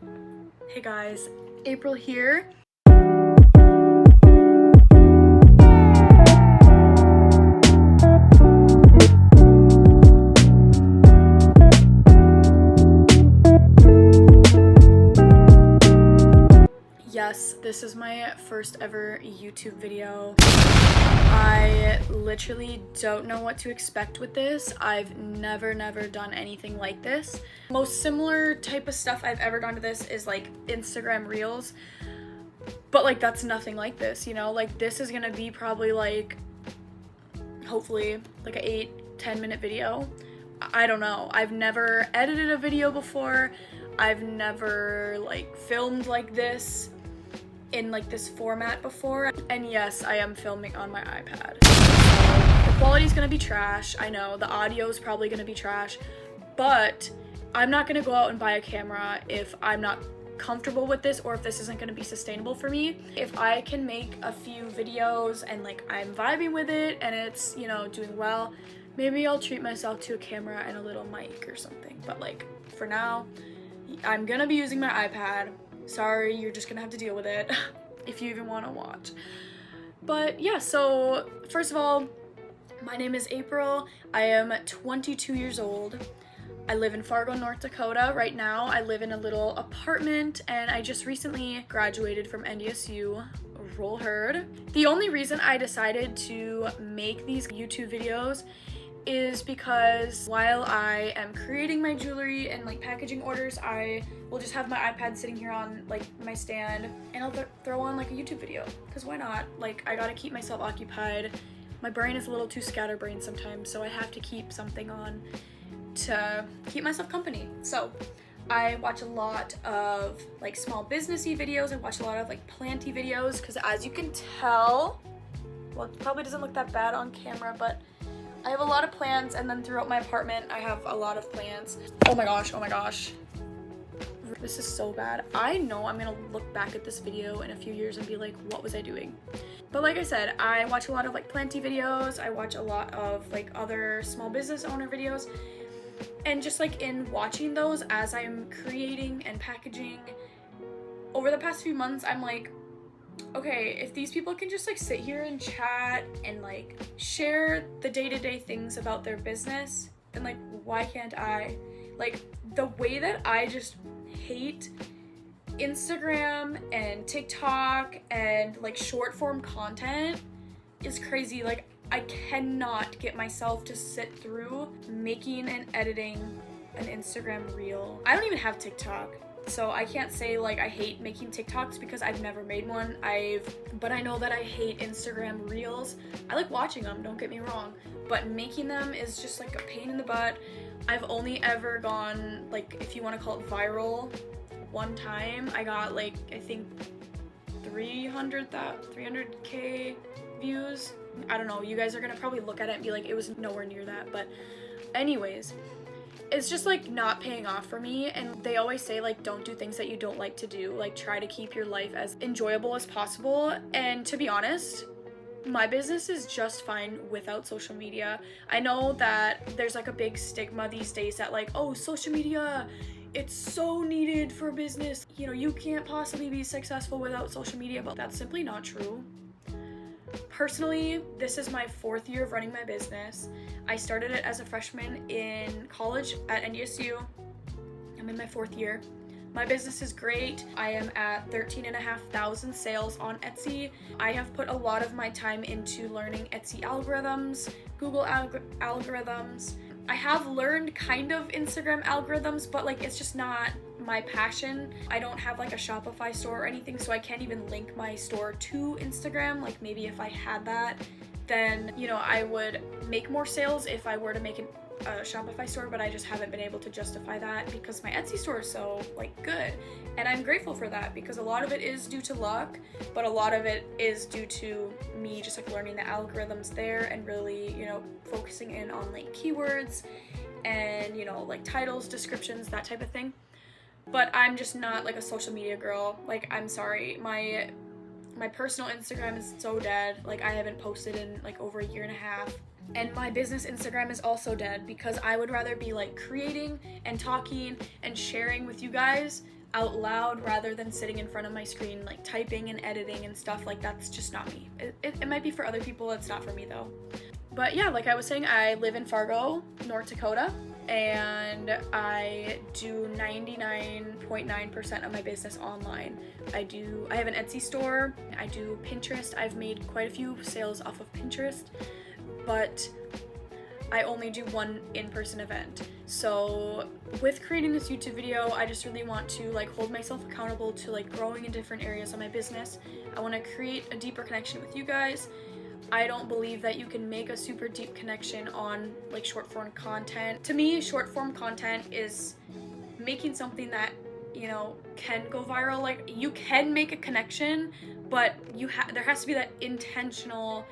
Hey guys, April here. Yes, this is my first ever YouTube video. I literally don't know what to expect with this. I've never done anything like this. Most similar type of stuff I've ever done to this is like Instagram Reels, but like that's nothing like this, you know? Like this is gonna be probably like, hopefully, like an 8-10 minute video. I don't know. I've never edited a video before. I've never like filmed like this in like this format before, and yes, I am filming on my iPad. So the quality's gonna be trash. I know the audio is probably gonna be trash, but I'm not gonna go out and buy a camera if I'm not comfortable with this or if this isn't gonna be sustainable for me. If I can make a few videos and like I'm vibing with it and it's, you know, doing well, maybe I'll treat myself to a camera and a little mic or something. But like for now, I'm gonna be using my iPad. Sorry, you're just gonna have to deal with it if you even want to watch. But yeah, so first of all, my name is April. I am 22 years old. I live in Fargo, North Dakota. Right now, I live in a little apartment, and I just recently graduated from NDSU. Roll Herd. The only reason I decided to make these YouTube videos is because while I am creating my jewelry and like packaging orders, I will just have my iPad sitting here on like my stand and I'll throw on like a YouTube video, because why not? Like I gotta keep myself occupied. My brain is a little too scatterbrained sometimes, so I have to keep something on to keep myself company. So I watch a lot of like small businessy videos. I watch a lot of like planty videos, because as you can tell, well, it probably doesn't look that bad on camera, but I have a lot of plants, and then throughout my apartment I have a lot of plants. Oh my gosh. This is so bad. I know I'm gonna look back at this video in a few years and be like, what was I doing? But like I said, I watch a lot of like planty videos. I watch a lot of like other small business owner videos. And just like in watching those as I'm creating and packaging, over the past few months, I'm like, okay, if these people can just like sit here and chat and like share the day-to-day things about their business, then like why can't I? Like the way that I just hate Instagram and TikTok and like short form content is crazy. Like I cannot get myself to sit through making and editing an Instagram reel. I don't even have TikTok, so I can't say like I hate making TikToks because I've never made one. But I know that I hate Instagram reels. I like watching them, don't get me wrong, but making them is just like a pain in the butt. I've only ever gone, like, if you want to call it viral, one time. I got like, I think 300k views. I don't know, you guys are gonna probably look at it and be like, it was nowhere near that. But anyways, it's just like not paying off for me. And they always say like, don't do things that you don't like to do. Like try to keep your life as enjoyable as possible. And to be honest, my business is just fine without social media. I know that there's like a big stigma these days that like, oh, social media, it's so needed for business. You know, you can't possibly be successful without social media, but that's simply not true. Personally, this is my 4th year of running my business. I started it as a freshman in college at NDSU. I'm in my 4th year. My business is great. I am at 13,500 sales on Etsy. I have put a lot of my time into learning Etsy algorithms, Google algorithms. I have learned kind of Instagram algorithms, but like it's just not my passion. I don't have like a Shopify store or anything, so I can't even link my store to Instagram. Like maybe if I had that, then, you know, I would make more sales if I were to make a Shopify store, but I just haven't been able to justify that because my Etsy store is so like good. And I'm grateful for that because a lot of it is due to luck, but a lot of it is due to me just like learning the algorithms there and really, you know, focusing in on like keywords and, you know, like titles, descriptions, that type of thing. But I'm just not like a social media girl. Like, I'm sorry, my personal Instagram is so dead. Like I haven't posted in like over a year and a half. And my business Instagram is also dead because I would rather be like creating and talking and sharing with you guys out loud rather than sitting in front of my screen like typing and editing and stuff. Like that's just not me. It might be for other people, it's not for me though. But yeah, like I was saying, I live in Fargo, North Dakota, and I do 99.9% of my business online. I have an Etsy store, I do Pinterest. I've made quite a few sales off of Pinterest, but I only do one in-person event. So with creating this YouTube video, I just really want to like hold myself accountable to like growing in different areas of my business. I want to create a deeper connection with you guys. I don't believe that you can make a super deep connection on like short form content. To me, short form content is making something that, you know, can go viral. Like you can make a connection, but there has to be that intentional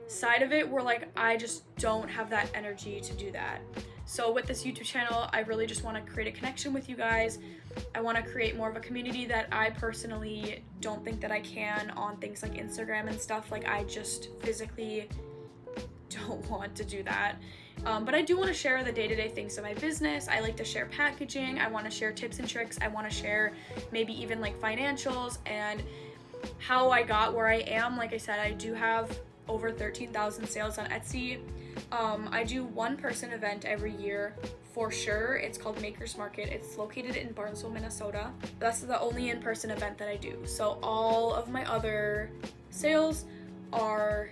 side of it where like I just don't have that energy to do that. So with this YouTube channel, I really just want to create a connection with you guys. I want to create more of a community that I personally don't think that I can on things like Instagram and stuff. Like I just physically don't want to do that. But I do want to share the day-to-day things of my business. I like to share packaging. I want to share tips and tricks. I want to share maybe even like financials and how I got where I am. Like I said, I do have over 13,000 sales on Etsy. I do one person event every year for sure. It's called Maker's Market. It's located in Barnesville, Minnesota. That's the only in-person event that I do. So all of my other sales are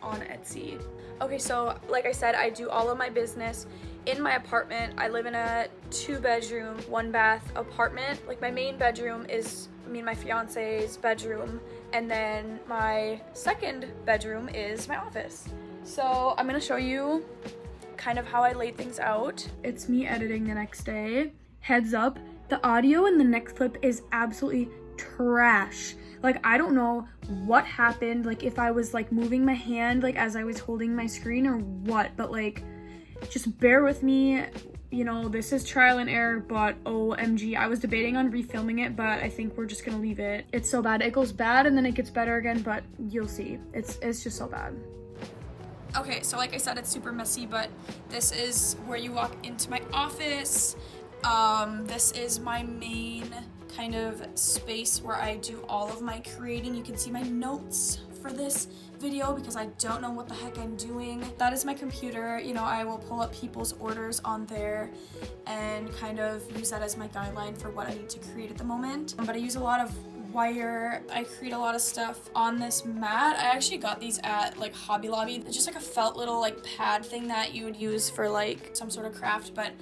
on Etsy. Okay, so like I said, I do all of my business in my apartment. I live in a 2-bedroom, 1-bath apartment. Like my main bedroom is me and my fiance's bedroom, and then my second bedroom is my office. So I'm gonna show you kind of how I laid things out. It's me editing the next day. Heads up, the audio in the next clip is absolutely trash. Like I don't know what happened, like if I was like moving my hand like as I was holding my screen or what, but like just bear with me. You know, this is trial and error, but OMG, I was debating on refilming it, but I think we're just gonna leave it. It's so bad. It goes bad and then it gets better again, but you'll see. It's just so bad. Okay, so like I said, it's super messy, but this is where you walk into my office. This is my main kind of space where I do all of my creating. You can see my notes for this video because I don't know what the heck I'm doing. That is my computer. You know, I will pull up people's orders on there and kind of use that as my guideline for what I need to create at the moment. But I use a lot of wire. I create a lot of stuff on this mat. I actually got these at like Hobby Lobby. It's just like a felt little like pad thing that you would use for like some sort of craft, but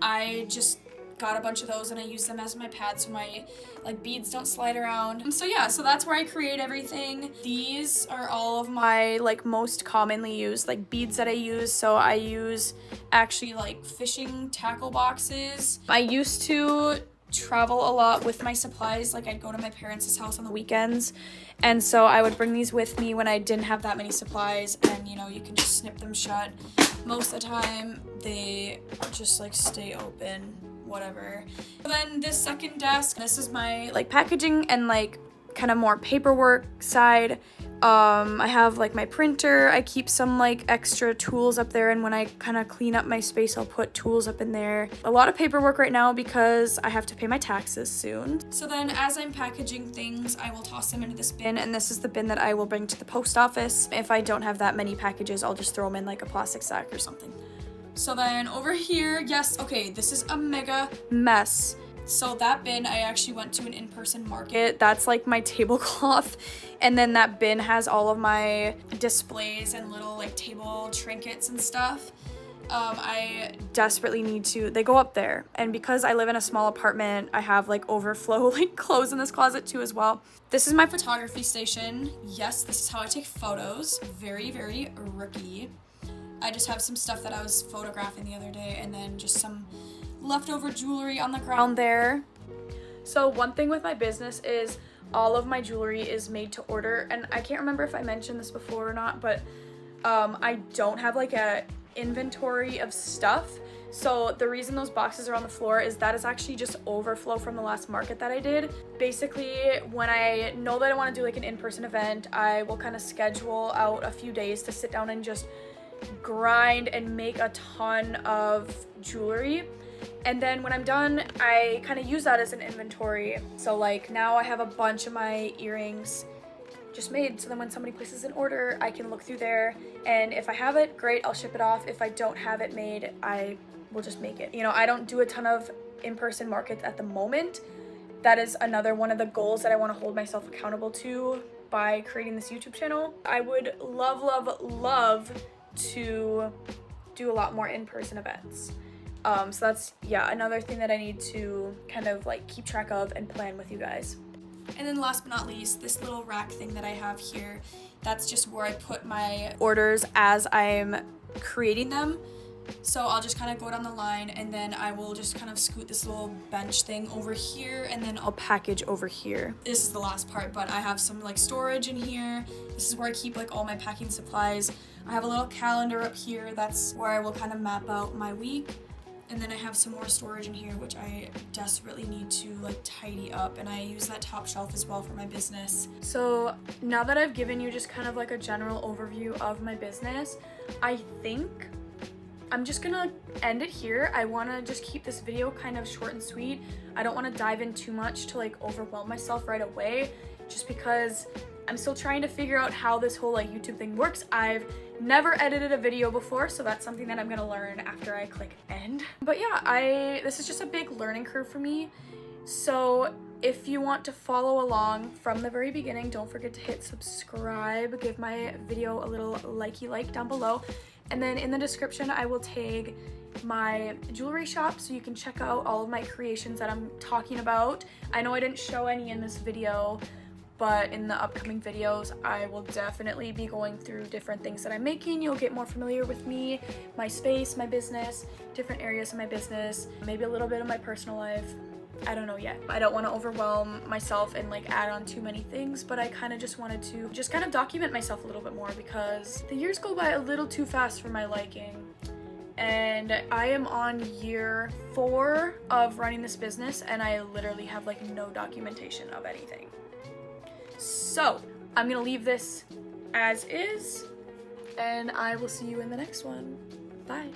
I just got a bunch of those and I use them as my pad so my like beads don't slide around. And so yeah, so that's where I create everything. These are all of my like most commonly used like beads that I use. So I use actually like fishing tackle boxes. I used to travel a lot with my supplies. Like I'd go to my parents' house on the weekends, and so I would bring these with me when I didn't have that many supplies, and you know, you can just snip them shut. Most of the time they just like stay open, whatever. But then this second desk, this is my like packaging and like kind of more paperwork side. I have like my printer. I keep some like extra tools up there, and when I kind of clean up my space, I'll put tools up in there. A lot of paperwork right now because I have to pay my taxes soon. So then as I'm packaging things, I will toss them into this bin, and this is the bin that I will bring to the post office. If I don't have that many packages, I'll just throw them in like a plastic sack or something. So then over here, yes, okay, this is a mega mess. So that bin, I actually went to an in-person market. That's like my tablecloth. And then that bin has all of my displays and little like table trinkets and stuff. I desperately need to, they go up there. And because I live in a small apartment, I have like overflow like clothes in this closet too as well. This is my photography station. Yes, this is how I take photos. Very, very rookie. I just have some stuff that I was photographing the other day, and then just some leftover jewelry on the ground there. So one thing with my business is all of my jewelry is made to order, and I can't remember if I mentioned this before or not, but I don't have like a inventory of stuff. So the reason those boxes are on the floor is that is actually just overflow from the last market that I did. Basically, when I know that I want to do like an in-person event, I will kind of schedule out a few days to sit down and just grind and make a ton of jewelry. And then when I'm done, I kind of use that as an inventory. So like now I have a bunch of my earrings just made, so then when somebody places an order, I can look through there, and if I have it, great, I'll ship it off. If I don't have it made, I will just make it. You know, I don't do a ton of in-person markets at the moment. That is another one of the goals that I want to hold myself accountable to by creating this YouTube channel. I would love to do a lot more in-person events. So that's, yeah, another thing that I need to kind of like keep track of and plan with you guys. And then last but not least, this little rack thing that I have here, that's just where I put my orders as I'm creating them. So I'll just kind of go down the line, and then I will just kind of scoot this little bench thing over here, and then I'll package over here. This is the last part, but I have some like storage in here. This is where I keep like all my packing supplies. I have a little calendar up here. That's where I will kind of map out my week. And then I have some more storage in here, which I desperately need to like tidy up, and I use that top shelf as well for my business. So now that I've given you just kind of like a general overview of my business, I think I'm just gonna end it here. I wanna just keep this video kind of short and sweet. I don't wanna dive in too much to like overwhelm myself right away, just because I'm still trying to figure out how this whole like YouTube thing works. I've never edited a video before, so that's something that I'm gonna learn after I click end. But yeah, this is just a big learning curve for me. So if you want to follow along from the very beginning, don't forget to hit subscribe, give my video a little likey like down below. And then in the description, I will tag my jewelry shop so you can check out all of my creations that I'm talking about. I know I didn't show any in this video, but in the upcoming videos, I will definitely be going through different things that I'm making. You'll get more familiar with me, my space, my business, different areas of my business, maybe a little bit of my personal life. I don't know yet. I don't want to overwhelm myself and like add on too many things, but I kind of just wanted to just kind of document myself a little bit more, because the years go by a little too fast for my liking. And I am on year 4 of running this business, and I literally have like no documentation of anything. So I'm gonna leave this as is, and I will see you in the next one. Bye.